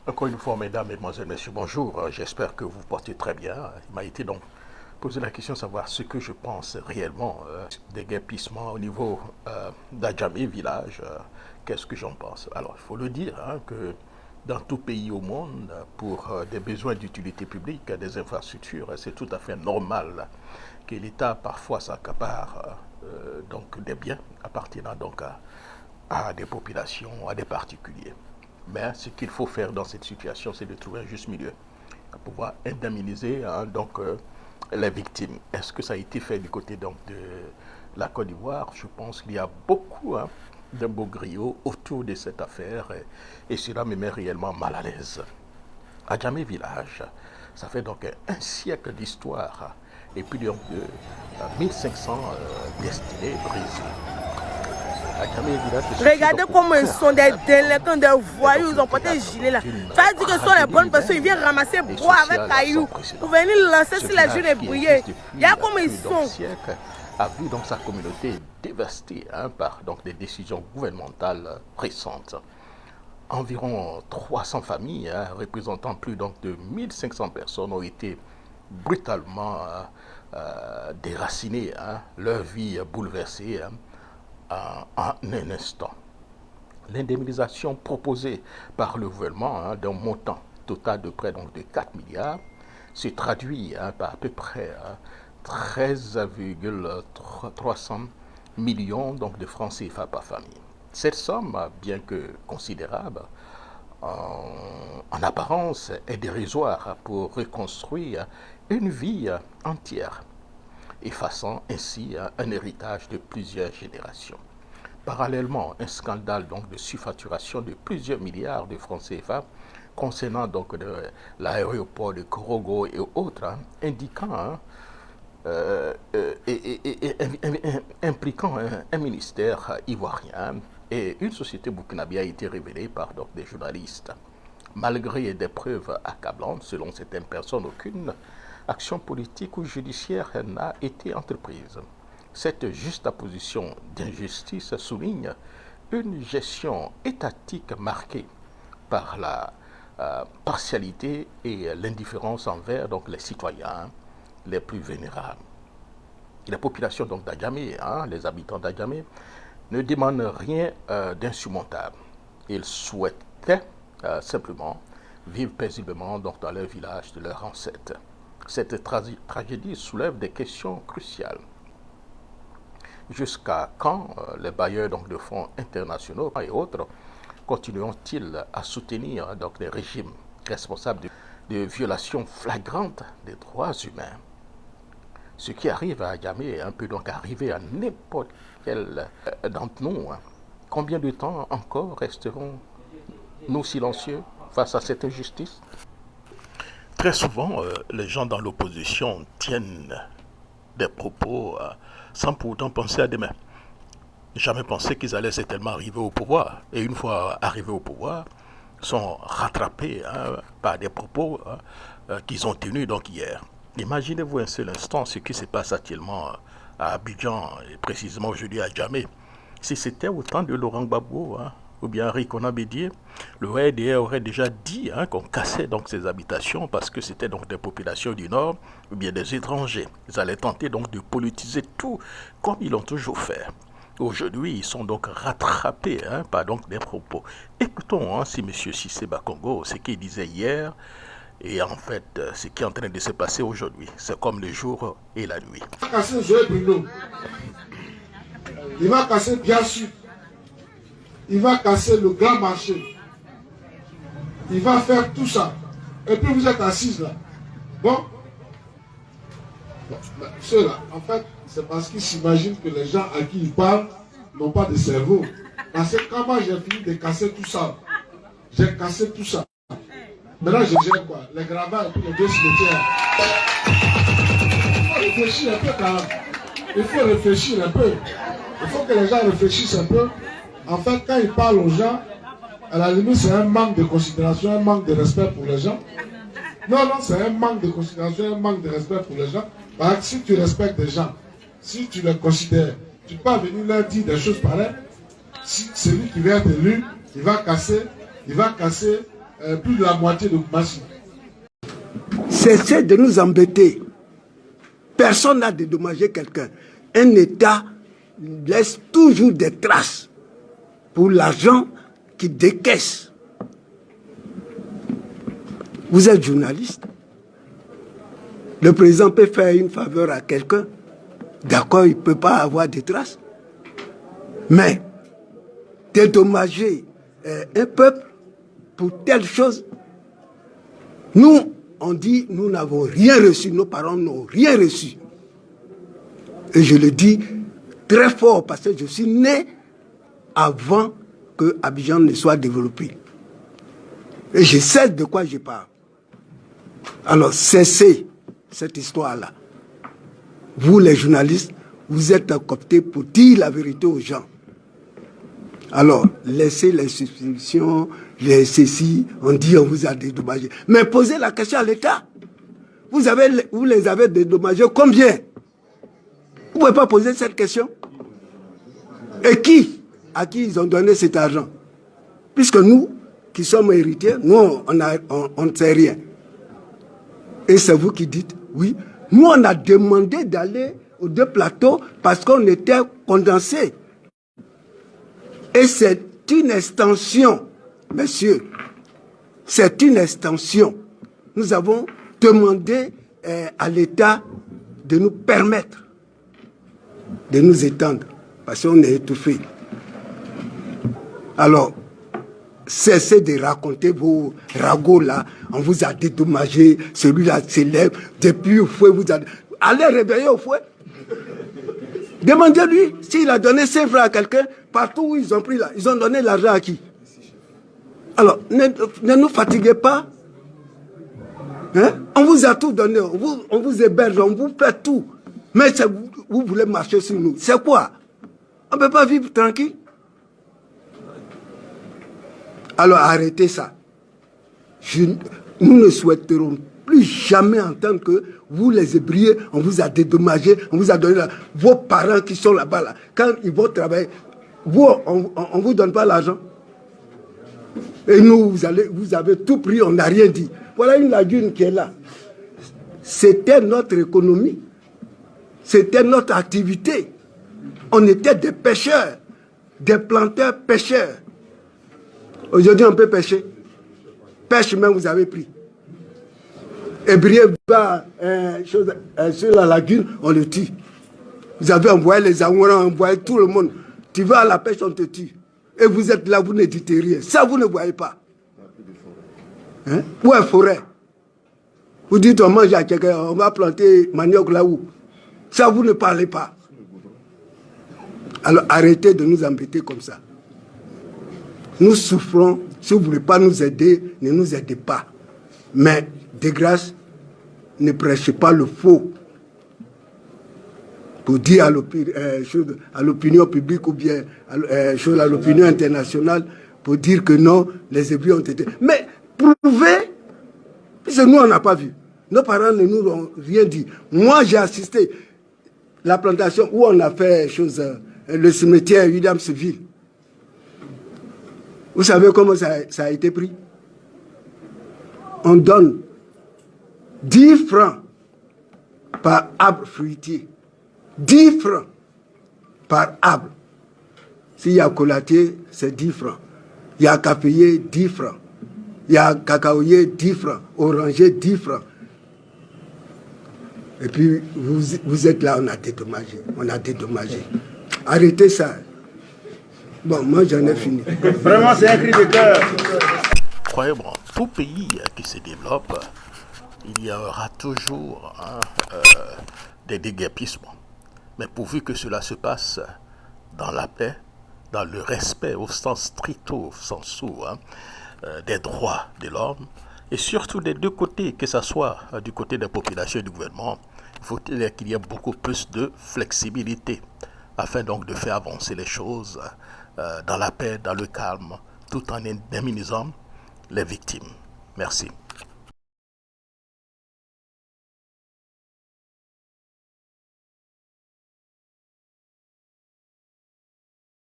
Encore une fois, mesdames, mesdemoiselles, messieurs, bonjour. J'espère que vous vous portez très bien. Il m'a été donc posé la question de savoir ce que je pense réellement des guépissements au niveau d'Adjamé village. Qu'est-ce que j'en pense? Alors, il faut le dire que dans tout pays au monde, pour des besoins d'utilité publique, des infrastructures, c'est tout à fait normal que l'État parfois s'accapare donc des biens appartenant donc à des populations, à des particuliers. Mais ce qu'il faut faire dans cette situation, c'est de trouver un juste milieu pour pouvoir indemniser les victimes. Est-ce que ça a été fait du côté donc, de la Côte d'Ivoire? Je pense qu'il y a beaucoup de beaux griots autour de cette affaire et cela me met réellement mal à l'aise. Adjamé village, ça fait donc un siècle d'histoire et plus de 1500 destinées brisées. Regardez comment ils sont des délinquants, des voyous, ils ont porté gilet là. Tu vas dire que ce sont les bonnes personnes, ils viennent ramasser bois avec cailloux pour venir lancer sur les jeunes et briller. Il y a comment ils sont. A vu donc sa communauté dévastée par donc, des décisions gouvernementales récentes. Environ 300 familles représentant plus donc, de 1500 personnes ont été brutalement déracinées, leur vie bouleversée. En un instant. L'indemnisation proposée par le gouvernement d'un montant total de près donc, de 4 milliards se traduit par à peu près 13,300 millions donc, de francs CFA par famille. Cette somme, bien que considérable, en apparence est dérisoire pour reconstruire une vie entière, effaçant ainsi un héritage de plusieurs générations. Parallèlement, un scandale donc de surfacturation de plusieurs milliards de francs CFA concernant donc l'aéroport de Korogo et autres, indiquant impliquant un ministère ivoirien et une société burkinabé a été révélée par donc, des journalistes. Malgré des preuves accablantes, selon certaines personnes, aucune action politique ou judiciaire n'a été entreprise. Cette juxtaposition d'injustice souligne une gestion étatique marquée par la partialité et l'indifférence envers donc, les citoyens les plus vulnérables. La population d'Adjamé, les habitants d'Adjamé, ne demandent rien d'insurmontable. Ils souhaitaient simplement vivre paisiblement donc, dans leur village de leurs ancêtres. Cette tragédie soulève des questions cruciales. Jusqu'à quand les bailleurs donc, de fonds internationaux et autres continueront-ils à soutenir donc, les régimes responsables de violations flagrantes des droits humains? Ce qui arrive à Adjamé peut donc arriver à n'importe quel d'entre nous. Combien de temps encore resterons-nous silencieux face à cette injustice? Très souvent, les gens dans l'opposition tiennent des propos sans pour autant penser à demain. Jamais penser qu'ils allaient certainement arriver au pouvoir. Et une fois arrivés au pouvoir, sont rattrapés par des propos qu'ils ont tenus donc hier. Imaginez-vous un seul instant ce qui se passe actuellement à Abidjan et précisément aujourd'hui à Adjamé. Si c'était au temps de Laurent Gbagbo, ou bien Rikona Bédié, le RDR aurait déjà dit qu'on cassait donc ces habitations parce que c'était donc des populations du Nord ou bien des étrangers. Ils allaient tenter donc de politiser tout comme ils l'ont toujours fait. Aujourd'hui, ils sont donc rattrapés par donc des propos. Écoutons si M. Cissé Bakongo, ce qu'il disait hier, et en fait, ce qui est en train de se passer aujourd'hui, c'est comme le jour et la nuit. Il va casser Joël Bruno. Il va casser bien sûr. Il va casser le grand marché. Il va faire tout ça. Et puis vous êtes assises là. Bon. Ceux-là, en fait, c'est parce qu'ils s'imaginent que les gens à qui ils parlent n'ont pas de cerveau. Parce que quand moi j'ai fini de casser tout ça, j'ai cassé tout ça. Maintenant je gère quoi? Les gravats et puis les deux cimetières. Il faut réfléchir un peu quand même. Il faut réfléchir un peu. Il faut que les gens réfléchissent un peu. En fait, quand ils parlent aux gens, à la limite, c'est un manque de considération, un manque de respect pour les gens. Non, c'est un manque de considération, un manque de respect pour les gens. Parce que si tu respectes les gens, si tu les considères, tu peux venir leur dire des choses pareilles. Si celui qui vient être élu, il va casser plus de la moitié de Koumassi. Cessez de nous embêter. Personne n'a dédommagé quelqu'un. Un État laisse toujours des traces pour l'argent qui décaisse. Vous êtes journaliste. Le président peut faire une faveur à quelqu'un. D'accord, il ne peut pas avoir de traces. Mais dédommager un peuple pour telle chose, nous, on dit, nous n'avons rien reçu, nos parents n'ont rien reçu. Et je le dis très fort parce que je suis né avant que Abidjan ne soit développé. Et je sais de quoi je parle. Alors cessez cette histoire-là. Vous les journalistes, vous êtes cooptés pour dire la vérité aux gens. Alors, laissez les suspicions, les ceci, on dit on vous a dédommagé. Mais posez la question à l'État. Vous les avez dédommagés combien? Vous ne pouvez pas poser cette question. Et qui? À qui ils ont donné cet argent? Puisque nous, qui sommes héritiers, nous, on ne sait rien. Et c'est vous qui dites, oui, nous, on a demandé d'aller aux deux plateaux parce qu'on était condensés. Et c'est une extension, messieurs, c'est une extension. Nous avons demandé à l'État de nous permettre de nous étendre, parce qu'on est étouffés. Alors, cessez de raconter vos ragots là, on vous a dédommagé, celui-là s'élève, depuis au fouet, vous avez... Allez réveiller au fouet. Demandez-lui s'il a donné 5 francs à quelqu'un, partout où ils ont pris là, ils ont donné l'argent à qui? Alors, ne nous fatiguez pas. Hein? On vous a tout donné, on vous héberge, on vous fait tout. Mais vous voulez marcher sur nous. C'est quoi? On ne peut pas vivre tranquille. Alors arrêtez ça. Nous ne souhaiterons plus jamais entendre que vous les hébriers, on vous a dédommagé, on vous a donné vos parents qui sont là-bas, là, quand ils vont travailler, vous, on ne vous donne pas l'argent. Et nous, vous avez tout pris, on n'a rien dit. Voilà une lagune qui est là. C'était notre économie. C'était notre activité. On était des pêcheurs, des planteurs pêcheurs. Aujourd'hui, on peut pêcher. Pêche même, vous avez pris. Hébrier va sur la lagune, on le tue. Vous avez envoyé les Aouarans, envoyé tout le monde. Tu vas à la pêche, on te tue. Et vous êtes là, vous ne dites rien. Ça, vous ne voyez pas. Hein? Où est forêt? Vous dites, on mange à quelqu'un, on va planter manioc là-haut. Ça, vous ne parlez pas. Alors, arrêtez de nous embêter comme ça. Nous souffrons. Si vous ne voulez pas nous aider, ne nous aidez pas. Mais, de grâce, ne prêchez pas le faux. Pour dire à l'opinion publique ou bien à l'opinion internationale, pour dire que non, les Hébreux ont été... Mais prouvez, puisque nous, on n'a pas vu. Nos parents ne nous ont rien dit. Moi, j'ai assisté à la plantation où on a fait le cimetière Williamsville. Vous savez comment ça a été pris? On donne 10 francs par arbre fruitier. 10 francs par arbre. S'il y a colatier, c'est 10 francs. Il y a caféier, 10 francs. Il y a cacaoyer, 10 francs. Oranger, 10 francs. Et puis, vous êtes là, on a dédommagé. On a dédommagé. Arrêtez ça. Bon, moi, j'en ai fini. Vraiment, c'est un cri de cœur. Croyez-moi, tout pays qui se développe, il y aura toujours des déguerpissements. Mais pourvu que cela se passe dans la paix, dans le respect au sens stricto sensu des droits de l'homme, et surtout des deux côtés, que ce soit du côté des populations et du gouvernement, il faut qu'il y ait beaucoup plus de flexibilité, afin donc de faire avancer les choses dans la paix, dans le calme, tout en indemnisant les victimes. Merci.